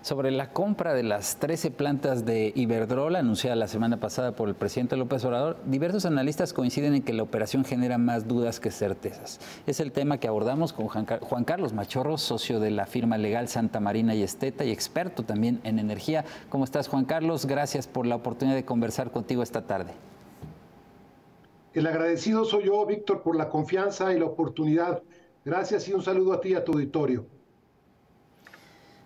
Sobre la compra de las 13 plantas de Iberdrola anunciada la semana pasada por el presidente López Obrador, diversos analistas coinciden en que la operación genera más dudas que certezas. Es el tema que abordamos con Juan Carlos Machorro, socio de la firma legal Santa Marina y Esteta y experto también en energía. ¿Cómo estás, Juan Carlos? Gracias por la oportunidad de conversar contigo esta tarde. El agradecido soy yo, Víctor, por la confianza y la oportunidad. Gracias y un saludo a ti y a tu auditorio.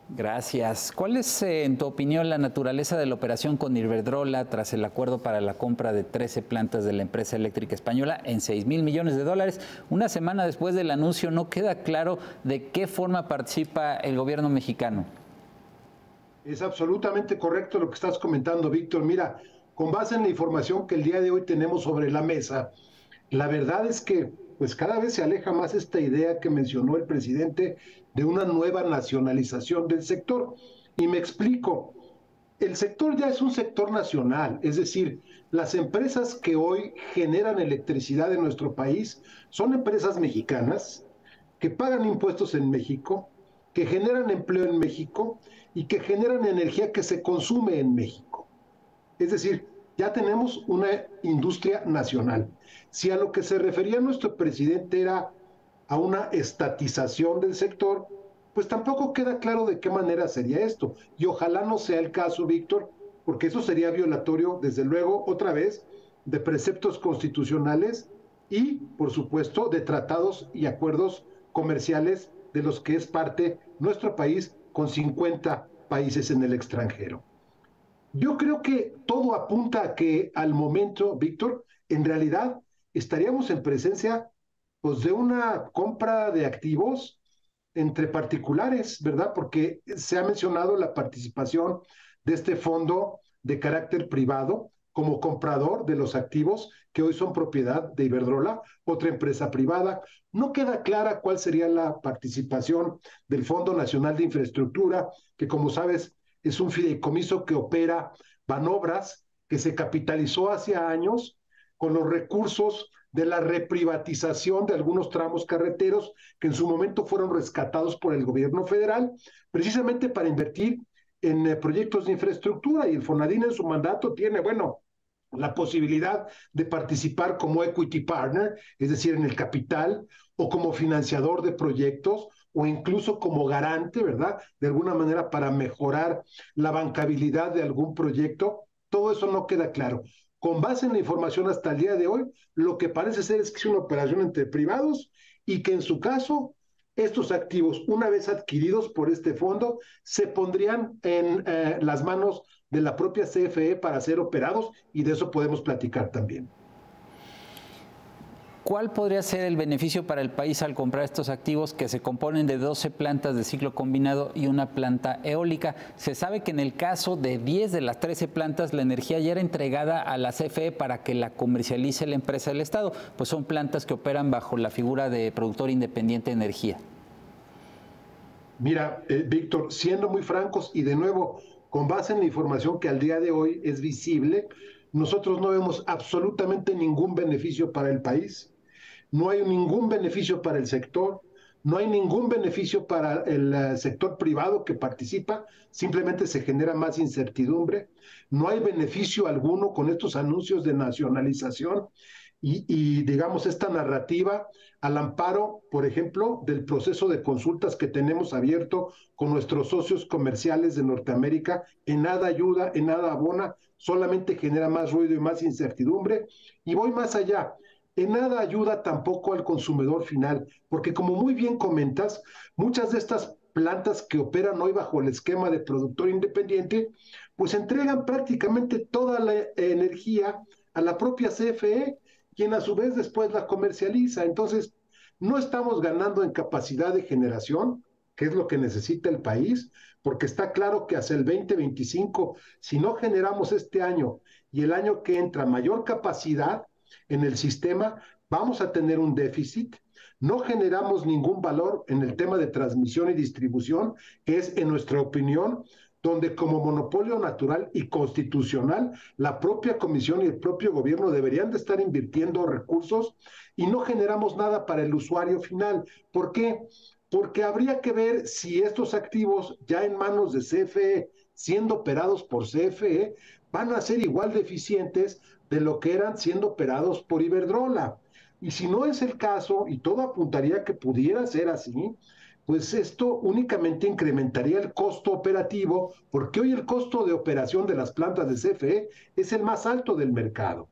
Gracias. ¿Cuál es, en tu opinión, la naturaleza de la operación con Iberdrola tras el acuerdo para la compra de 13 plantas de la empresa eléctrica española en $6,000 millones? Una semana después del anuncio no queda claro de qué forma participa el gobierno mexicano. Es absolutamente correcto lo que estás comentando, Víctor. Mira, con base en la información que el día de hoy tenemos sobre la mesa, la verdad es que pues cada vez se aleja más esta idea que mencionó el presidente de una nueva nacionalización del sector. Y me explico. El sector ya es un sector nacional, es decir, las empresas que hoy generan electricidad en nuestro país son empresas mexicanas que pagan impuestos en México, que generan empleo en México y que generan energía que se consume en México. Es decir, ya tenemos una industria nacional. Si a lo que se refería nuestro presidente era a una estatización del sector, pues tampoco queda claro de qué manera sería esto. Y ojalá no sea el caso, Víctor, porque eso sería violatorio, desde luego, otra vez, de preceptos constitucionales y, por supuesto, de tratados y acuerdos comerciales de los que es parte nuestro país con 50 países en el extranjero. Yo creo que todo apunta a que al momento, Víctor, en realidad estaríamos en presencia pues, de una compra de activos entre particulares, ¿verdad? Porque se ha mencionado la participación de este fondo de carácter privado como comprador de los activos que hoy son propiedad de Iberdrola, otra empresa privada. No queda clara cuál sería la participación del Fondo Nacional de Infraestructura, que como sabes es un fideicomiso que opera Banobras, que se capitalizó hace años con los recursos de la reprivatización de algunos tramos carreteros que en su momento fueron rescatados por el gobierno federal, precisamente para invertir en proyectos de infraestructura, y el Fonadín en su mandato tiene, bueno, la posibilidad de participar como equity partner, es decir, en el capital, o como financiador de proyectos, o incluso como garante, ¿verdad? De alguna manera para mejorar la bancabilidad de algún proyecto. Todo eso no queda claro. Con base en la información hasta el día de hoy, lo que parece ser es que es una operación entre privados y que en su caso estos activos, una vez adquiridos por este fondo, se pondrían en las manos de la propia CFE para ser operados, y de eso podemos platicar también. ¿Cuál podría ser el beneficio para el país al comprar estos activos que se componen de 12 plantas de ciclo combinado y una planta eólica? Se sabe que en el caso de 10 de las 13 plantas la energía ya era entregada a la CFE para que la comercialice la empresa del Estado, pues son plantas que operan bajo la figura de productor independiente de energía. Mira, Víctor, siendo muy francos y de nuevo, con base en la información que al día de hoy es visible, nosotros no vemos absolutamente ningún beneficio para el país. No hay ningún beneficio para el sector, no hay ningún beneficio para el sector privado que participa, simplemente se genera más incertidumbre, no hay beneficio alguno con estos anuncios de nacionalización digamos, esta narrativa al amparo, por ejemplo, del proceso de consultas que tenemos abierto con nuestros socios comerciales de Norteamérica. En nada ayuda, en nada abona, solamente genera más ruido y más incertidumbre. Y voy más allá. En nada ayuda tampoco al consumidor final, porque como muy bien comentas, muchas de estas plantas que operan hoy bajo el esquema de productor independiente, pues entregan prácticamente toda la energía a la propia CFE, quien a su vez después la comercializa. Entonces, no estamos ganando en capacidad de generación, que es lo que necesita el país, porque está claro que hacia el 2025, si no generamos este año y el año que entra mayor capacidad en el sistema, vamos a tener un déficit. No generamos ningún valor en el tema de transmisión y distribución, que es, en nuestra opinión, donde como monopolio natural y constitucional, la propia comisión y el propio gobierno deberían de estar invirtiendo recursos, y no generamos nada para el usuario final. ¿Por qué? porque habría que ver si estos activos ya en manos de CFE, siendo operados por CFE, van a ser igual de eficientes de lo que eran siendo operados por Iberdrola. Y si no es el caso, y todo apuntaría que pudiera ser así, pues esto únicamente incrementaría el costo operativo, porque hoy el costo de operación de las plantas de CFE es el más alto del mercado.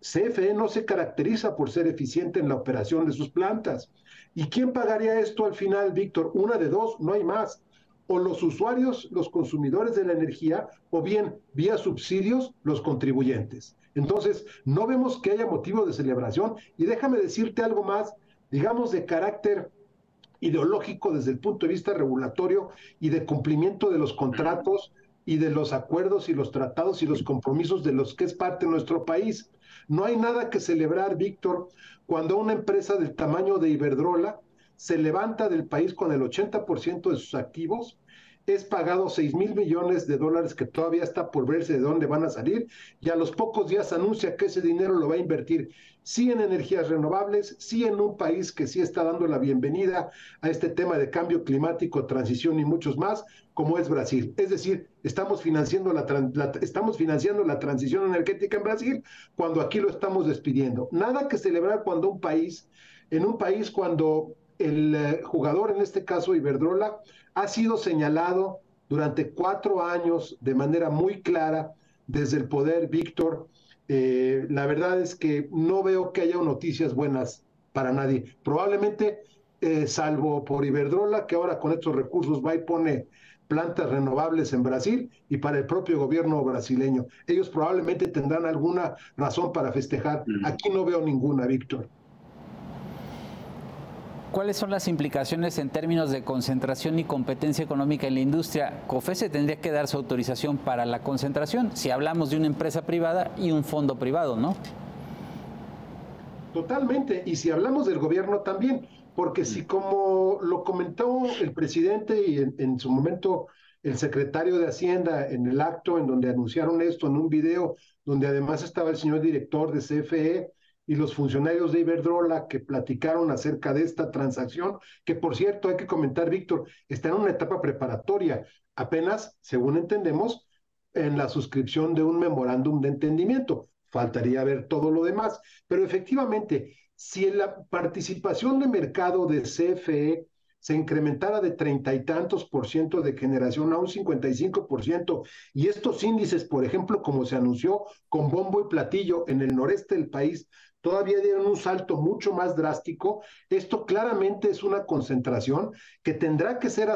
CFE no se caracteriza por ser eficiente en la operación de sus plantas. ¿Y quién pagaría esto al final, Víctor? Una de dos, no hay más. O los usuarios, los consumidores de la energía, o bien vía subsidios, los contribuyentes. Entonces, no vemos que haya motivo de celebración. Y déjame decirte algo más, digamos, de carácter ideológico desde el punto de vista regulatorio y de cumplimiento de los contratos y de los acuerdos y los tratados y los compromisos de los que es parte nuestro país. No hay nada que celebrar, Víctor, cuando una empresa del tamaño de Iberdrola se levanta del país con el 80% de sus activos, es pagado 6.000 millones de dólares que todavía está por verse de dónde van a salir, y a los pocos días anuncia que ese dinero lo va a invertir sí en energías renovables, sí en un país que sí está dando la bienvenida a este tema de cambio climático, transición y muchos más, como es Brasil. Es decir, estamos financiando la transición energética en Brasil cuando aquí lo estamos despidiendo. Nada que celebrar cuando en un país cuando el jugador, en este caso Iberdrola, ha sido señalado durante 4 años de manera muy clara desde el poder, Víctor. La verdad es que no veo que haya noticias buenas para nadie. Probablemente, salvo por Iberdrola, que ahora con estos recursos va y pone plantas renovables en Brasil, y para el propio gobierno brasileño. Ellos probablemente tendrán alguna razón para festejar. Aquí no veo ninguna, Víctor. ¿Cuáles son las implicaciones en términos de concentración y competencia económica en la industria? COFECE tendría que dar su autorización para la concentración, si hablamos de una empresa privada y un fondo privado, ¿no? Totalmente, y si hablamos del gobierno también, porque si como lo comentó el presidente y en su momento el secretario de Hacienda en el acto en donde anunciaron esto, en un video donde además estaba el señor director de CFE y los funcionarios de Iberdrola que platicaron acerca de esta transacción, que por cierto hay que comentar, Víctor, está en una etapa preparatoria, apenas, según entendemos, en la suscripción de un memorándum de entendimiento. Faltaría ver todo lo demás, pero efectivamente, si la participación de mercado de CFE se incrementara de 30 y tantos % de generación a un 55%, y estos índices, por ejemplo, como se anunció con bombo y platillo en el noreste del país, todavía dieron un salto mucho más drástico, esto claramente es una concentración que tendrá que ser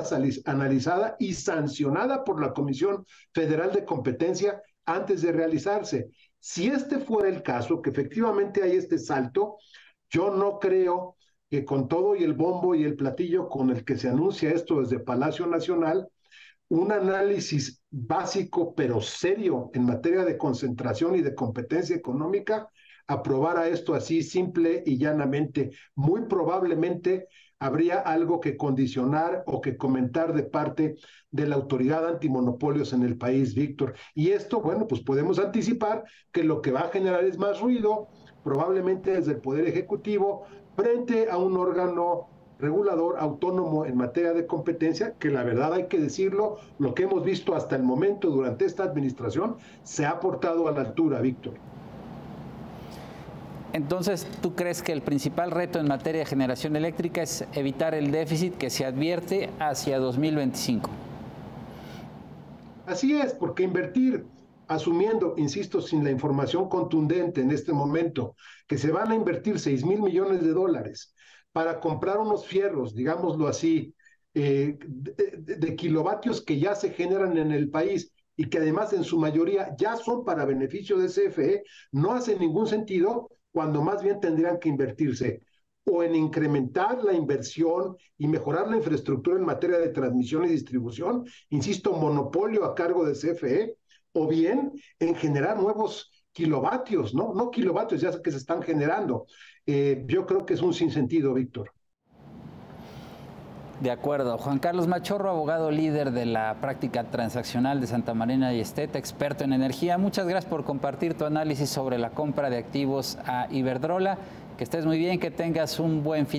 analizada y sancionada por la Comisión Federal de Competencia antes de realizarse. Si este fuera el caso, que efectivamente hay este salto, yo no creo que con todo y el bombo y el platillo con el que se anuncia esto desde Palacio Nacional, un análisis básico pero serio en materia de concentración y de competencia económica aprobara esto así simple y llanamente. Muy probablemente habría algo que condicionar o que comentar de parte de la autoridad antimonopolios en el país, Víctor. Y esto, bueno, pues podemos anticipar que lo que va a generar es más ruido, probablemente desde el Poder Ejecutivo, frente a un órgano regulador autónomo en materia de competencia, que la verdad hay que decirlo, lo que hemos visto hasta el momento durante esta administración se ha portado a la altura, Víctor. Entonces, ¿tú crees que el principal reto en materia de generación eléctrica es evitar el déficit que se advierte hacia 2025? Así es, porque invertir, asumiendo, insisto, sin la información contundente en este momento, que se van a invertir 6.000 millones de dólares para comprar unos fierros, digámoslo así, de kilovatios que ya se generan en el país y que además en su mayoría ya son para beneficio de CFE, no hace ningún sentido cuando más bien tendrían que invertirse o en incrementar la inversión y mejorar la infraestructura en materia de transmisión y distribución, insisto, monopolio a cargo de CFE, o bien en generar nuevos kilovatios, ¿no? No kilovatios ya que se están generando. Yo creo que es un sinsentido, Víctor. De acuerdo. Juan Carlos Machorro, abogado líder de la práctica transaccional de Santa Marina y Esteta, experto en energía. Muchas gracias por compartir tu análisis sobre la compra de activos a Iberdrola. Que estés muy bien, que tengas un buen fin de semana.